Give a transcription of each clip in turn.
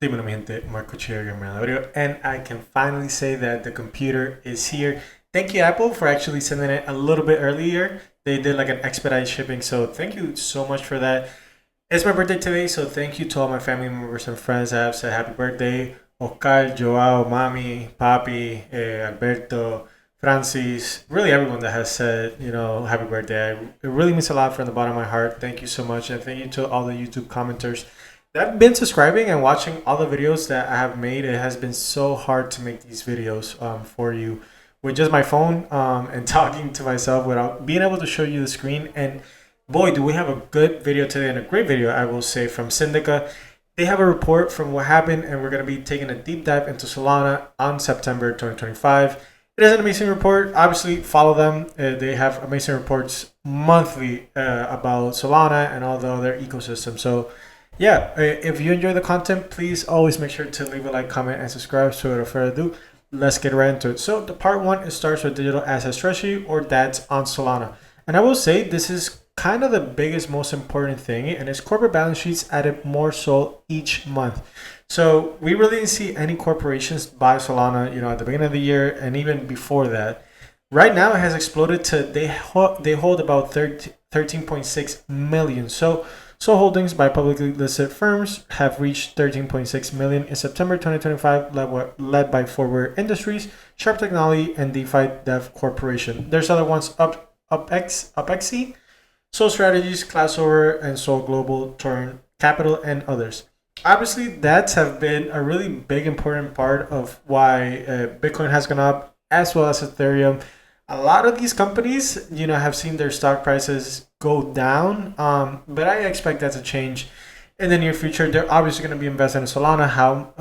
Dímelo, mi gente, Marco Cherry video, and I can finally say that the computer is here. Thank you, Apple, for actually sending it a little bit earlier. They did like an expedite shipping, so thank you so much for that. It's my birthday today, so thank you to all my family members and friends that have said happy birthday. Oscar, Joao, Mami, Papi, Alberto, Francis, really everyone that has said, happy birthday. It really means a lot from the bottom of my heart. Thank you so much, and thank you to all the YouTube commenters that have been subscribing and watching all the videos that I have made. It has been so hard to make these videos for you with just my phone and talking to myself without being able to show you the screen. And boy, do we have a good video today, and a great video, I will say, from Syndica. They have a report from what happened, and we're going to be taking a deep dive into Solana on September 2025. It is an amazing report. Obviously, follow them. They have amazing reports monthly about Solana and all the other ecosystems. So yeah, if you enjoy the content, please always make sure to leave a like, comment, and subscribe. So without further ado, let's get right into it. So the part one, it starts with digital asset strategy, or DATS, on Solana. And I will say this is kind of the biggest, most important thing, and its corporate balance sheets added more so each month. So we really didn't see any corporations buy Solana, at the beginning of the year and even before that. Right now, it has exploded to they hold about 13.6 million. So holdings by publicly listed firms have reached 13.6 million in September 2025, led by Forward Industries, Sharp Technology, and DeFi Dev Corporation. There's other ones, UpXE, Soul Strategies, Classover, and Soul Global, Torrent Capital, and others. Obviously, that's have been a really big, important part of why Bitcoin has gone up, as well as Ethereum. A lot of these companies, have seen their stock prices go down, but I expect that to change in the near future. They're obviously going to be investing in Solana, how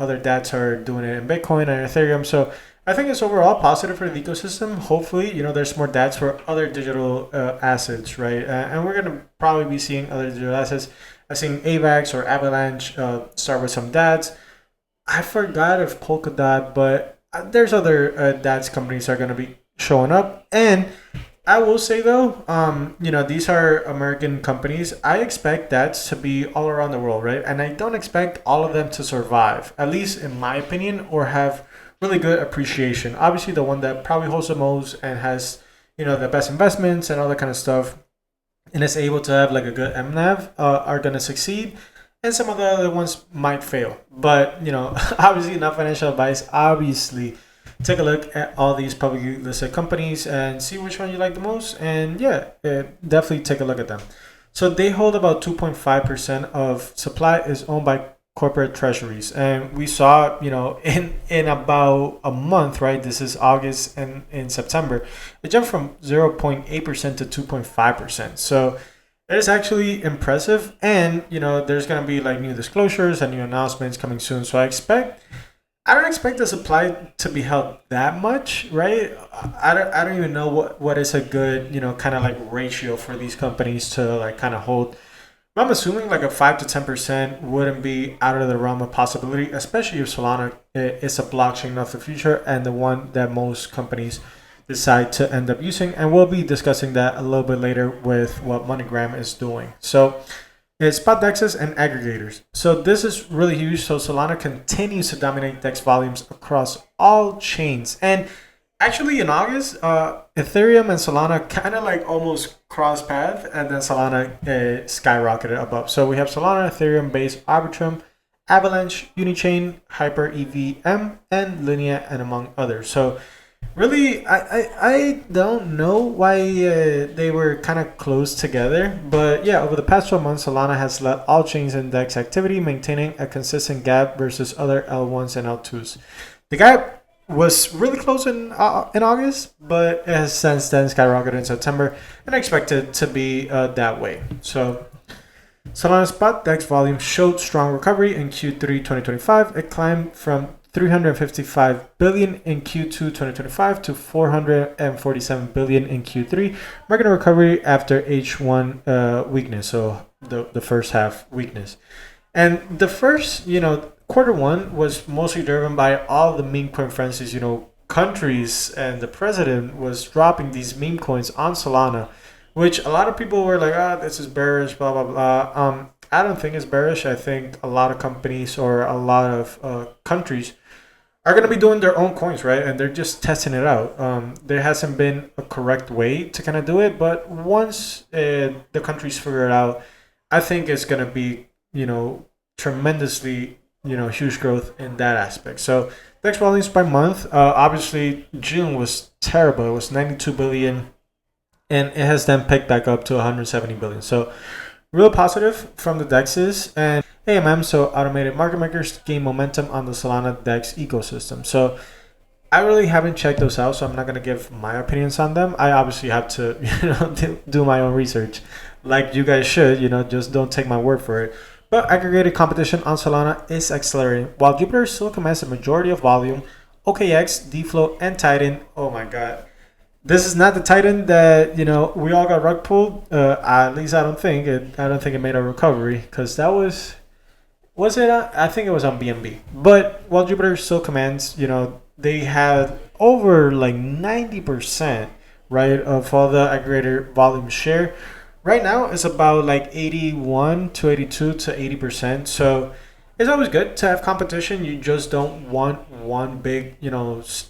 other DATs are doing it in Bitcoin and Ethereum. So I think it's overall positive for the ecosystem. Hopefully, there's more DATs for other digital assets, right? And we're going to probably be seeing other digital assets. I've seen AVAX or Avalanche start with some DATs. I forgot if Polkadot, but there's other DATs companies that are going to be showing up. And I will say though, these are American companies. I expect DATs to be all around the world, right? And I don't expect all of them to survive, at least in my opinion, or have really good appreciation. Obviously, the one that probably holds the most and has, the best investments and all that kind of stuff, and is able to have like a good MNAV, are going to succeed. And some of the other ones might fail. But, obviously not financial advice. Obviously, take a look at all these publicly listed companies and see which one you like the most. And definitely take a look at them. So they hold about 2.5% of supply is owned by corporate treasuries. And we saw, in about a month, right? This is August and in September, it jumped from 0.8% to 2.5%. So it is actually impressive. And, there's going to be like new disclosures and new announcements coming soon. So I don't expect the supply to be held that much, right? I don't even know what is a good, kind of like ratio for these companies to like kind of hold. I'm assuming like a 5 to 10% wouldn't be out of the realm of possibility, especially if Solana is a blockchain of the future and the one that most companies decide to end up using. And we'll be discussing that a little bit later with what MoneyGram is doing. So it's spot DEXs and aggregators. So this is really huge. So Solana continues to dominate DEX volumes across all chains. And actually in August, Ethereum and Solana kind of like almost cross path, and then Solana skyrocketed above. So we have Solana, Ethereum, Base, Arbitrum, Avalanche, Unichain, Hyper EVM, and Linea, and among others. So really, I don't know why they were kind of close together. But yeah, over the past 12 months, Solana has led all chains in DEX activity, maintaining a consistent gap versus other L1s and L2s. The gap was really close in August, but it has since then skyrocketed in September, and I expect it to be that way. So Solana spot DEX volume showed strong recovery in Q3 2025. It climbed from 355 billion in Q2 2025 to 447 billion in Q3, marking a recovery after H1 weakness, so the first half weakness. And the first, quarter one was mostly driven by all the meme coin frenzies. Countries and the president was dropping these meme coins on Solana, which a lot of people were like, this is bearish, blah, blah, blah. I don't think it's bearish. I think a lot of companies or a lot of countries are going to be doing their own coins, right? And they're just testing it out. There hasn't been a correct way to kind of do it, but once the countries figure it out, I think it's going to be, tremendously, huge growth in that aspect. So DEX volumes by month, obviously June was terrible. It was 92 billion, and it has then picked back up to 170 billion. So real positive from the DEXs, and AMM, so automated market makers, gain momentum on the Solana DEX ecosystem. So I really haven't checked those out, so I'm not going to give my opinions on them. I obviously have to do my own research, like you guys should. Just don't take my word for it. But aggregated competition on Solana is accelerating, while Jupiter still commands the majority of volume. OKX, DFlow, and Titan, oh my god, this is not the Titan that we all got rug pulled. At least I don't think it. I don't think it made a recovery, because that was it. I think it was on BNB. But while Jupiter still commands, they had over like 90%, right, of all the aggregator volume share. Right now it's about like 81 to 82 to 80%. So it's always good to have competition. You just don't want one big,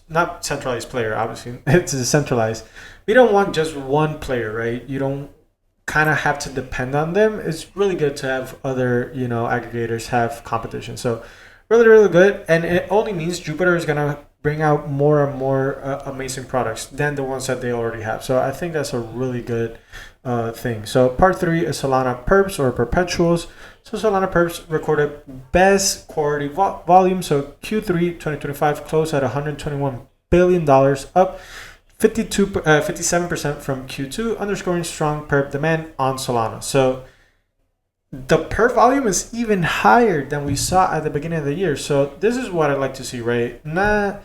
not centralized player. Obviously, it's decentralized. You don't want just one player, right? You don't kind of have to depend on them. It's really good to have other, aggregators have competition. So really, really good. And it only means Jupiter is going to bring out more and more amazing products than the ones that they already have. So I think that's a really good thing. So part 3 is Solana Perps or perpetuals. So Solana Perps recorded best quarterly volume. So Q3 2025 closed at $121 billion, up 57% from Q2, underscoring strong perp demand on Solana. So the perp volume is even higher than we saw at the beginning of the year. So this is what I'd like to see, right? Not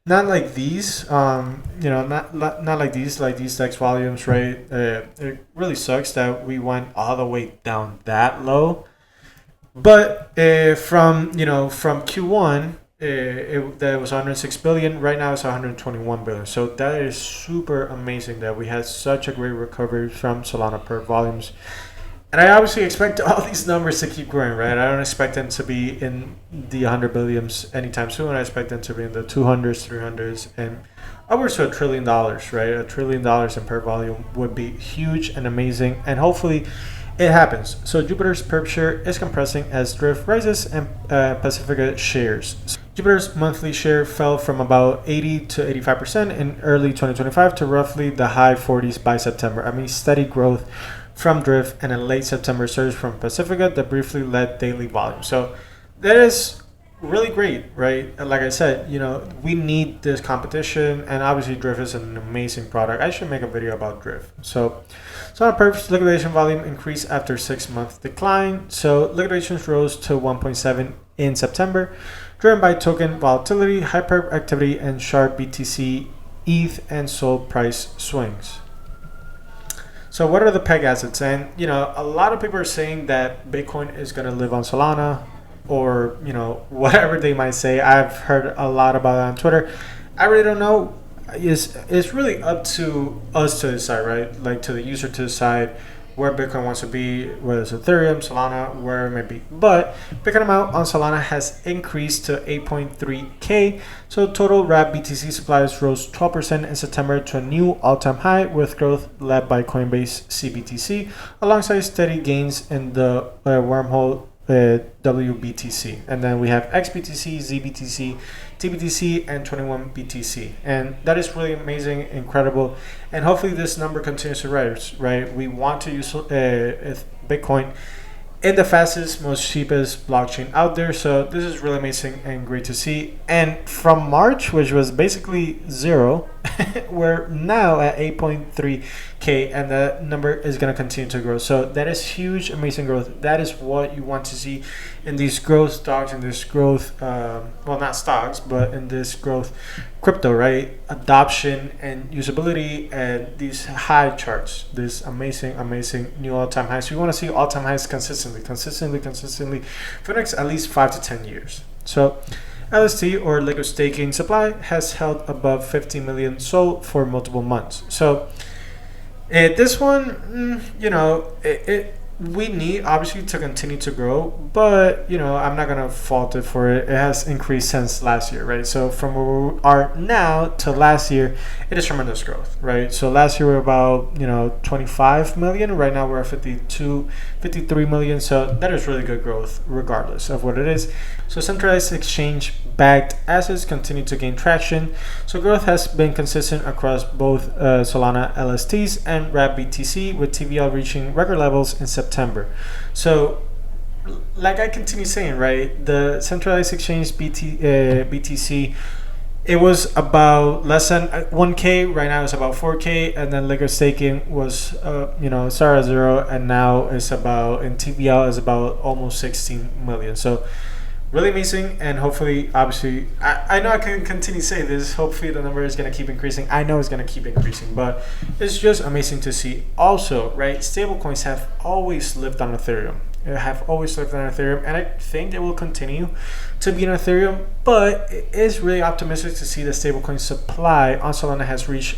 like these, not like these DEX volumes, right? It really sucks that we went all the way down that low. But from Q1, that was 106 billion. Right now it's 121 billion. So that is super amazing that we had such a great recovery from Solana perp volumes. And I obviously expect all these numbers to keep growing, right? I don't expect them to be in the 100 billions anytime soon. I expect them to be in the 200s, 300s, and upwards to $1 trillion, right? $1 trillion in perp volume would be huge and amazing, and hopefully it happens. So Jupiter's perp share is compressing as Drift rises and Pacifica shares. Jupiter's monthly share fell from about 80 to 85% in early 2025 to roughly the high 40s by September. I mean, steady growth from Drift and a late September surge from Pacifica that briefly led daily volume. So that is really great, right? Like I said, we need this competition, and obviously Drift is an amazing product. I should make a video about Drift. So on Perps, liquidation volume increased after 6-month decline. So liquidations rose to 1.7 in September, driven by token volatility, high perp activity, and sharp BTC, ETH, and SOL price swings. So what are the peg assets? And, a lot of people are saying that Bitcoin is going to live on Solana, or, whatever they might say. I've heard a lot about it on Twitter. I really don't know. It's really up to us to decide, right? Like to the user to decide where Bitcoin wants to be, whether it's Ethereum, Solana, where it may be. But Bitcoin amount on Solana has increased to 8.3K. So total wrapped BTC supplies rose 12% in September to a new all-time high, with growth led by Coinbase CBTC, alongside steady gains in the wormhole WBTC. And then we have XBTC, ZBTC, TBTC, and 21 BTC. And that is really amazing, incredible. And hopefully this number continues to rise, right? We want to use Bitcoin in the fastest, most cheapest blockchain out there. So this is really amazing and great to see. And from March, which was basically zero, we're now at 8.3K, and the number is going to continue to grow. So that is huge, amazing growth. That is what you want to see in these growth stocks, in this growth, well, not stocks, but in this growth crypto, right? Adoption and usability, and these high charts, this amazing new all-time highs. So we want to see all-time highs consistently for the next at least 5 to 10 years. So LST, or liquid staking supply, has held above 50 million SOL for multiple months. So this one, we need obviously to continue to grow, but I'm not gonna fault it for it. It has increased since last year, right? So from where we are now to last year, it is tremendous growth, right? So last year we were about 25 million. Right now we're at 53 million. So that is really good growth regardless of what it is. So centralized exchange backed assets continue to gain traction. So growth has been consistent across both Solana LSTs and RAP BTC, with TVL reaching record levels in September. So like I continue saying, right, the centralized exchange BTC, it was about less than 1K. Right now it's about 4K, and then liquid staking was started at 0, and now it's about, in TVL is about almost 16 million. So really amazing, and hopefully, obviously, I know I can continue to say this. Hopefully, the number is going to keep increasing. I know it's going to keep increasing, but it's just amazing to see. Also, right, stablecoins have always lived on Ethereum. They have always lived on Ethereum, and I think they will continue to be on Ethereum. But it is really optimistic to see the stablecoin supply on Solana has reached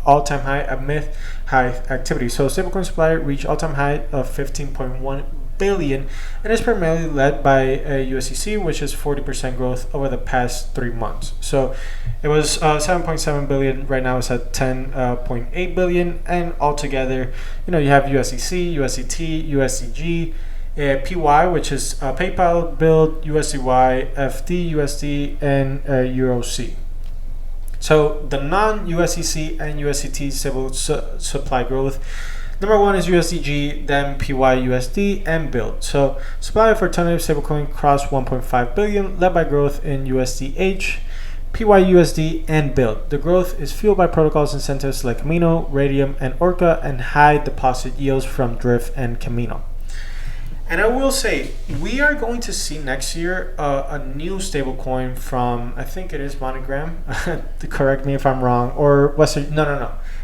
all-time high amid high activity. So stablecoin supply reached all-time high of 15.1 billion, and is primarily led by USDC, which is 40% growth over the past 3 months. So it was 7.7 billion. Right now it's at 10.8 billion, and altogether, you have USDC, USDT, USDG, PY, which is PayPal, Build, USDY, FD, USD, and EURC. So the non-USDC and USDT stable supply growth, number one is USDG, then PYUSD, and Build. So supply for alternative stablecoin crossed 1.5 billion, led by growth in USDH, PYUSD, and Build. The growth is fueled by protocols incentives like Kamino, Raydium, and Orca, and high deposit yields from Drift and Kamino. And I will say, we are going to see next year a new stablecoin from, I think it is Monogram, correct me if I'm wrong, or Western, no,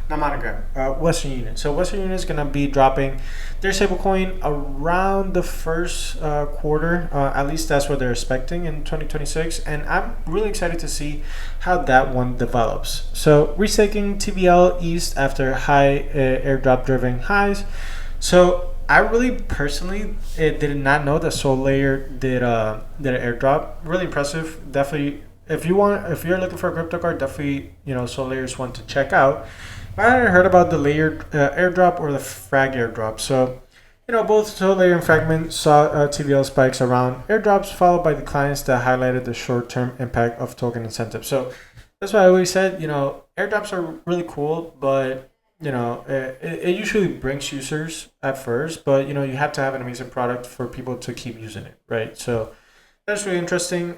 not Monogram, Western Union. So Western Union is going to be dropping their stablecoin around the first quarter, at least that's what they're expecting in 2026. And I'm really excited to see how that one develops. So restaking TVL eased after high airdrop driven highs. So I really personally did not know that SolLayer did an airdrop. Really impressive. Definitely, if you're looking for a crypto card, definitely SolLayer is one to check out. I hadn't heard about the layered airdrop or the frag airdrop. So both SolLayer and Fragment saw TVL spikes around airdrops, followed by declines that highlighted the short-term impact of token incentives. So that's why I always said airdrops are really cool, but it usually brings users at first, but you have to have an amazing product for people to keep using it, right? So that's really interesting.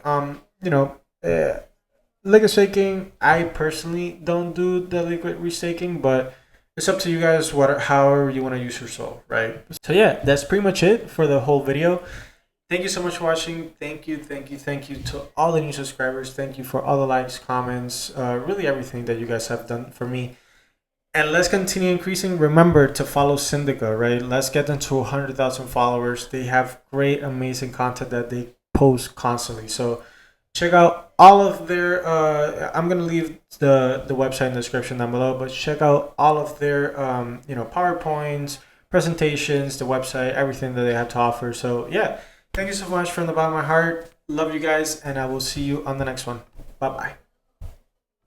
Liquid staking, I personally don't do the liquid restaking, but it's up to you guys, however you want to use your Sol, right? So yeah, that's pretty much it for the whole video. Thank you so much for watching. Thank you to all the new subscribers. Thank you for all the likes, comments, really everything that you guys have done for me. And let's continue increasing. Remember to follow Syndica, right? Let's get them to 100,000 followers. They have great, amazing content that they post constantly. So check out all of their, I'm going to leave the website in the description down below, but check out all of their, PowerPoints, presentations, the website, everything that they have to offer. So yeah, thank you so much from the bottom of my heart. Love you guys, and I will see you on the next one. Bye-bye.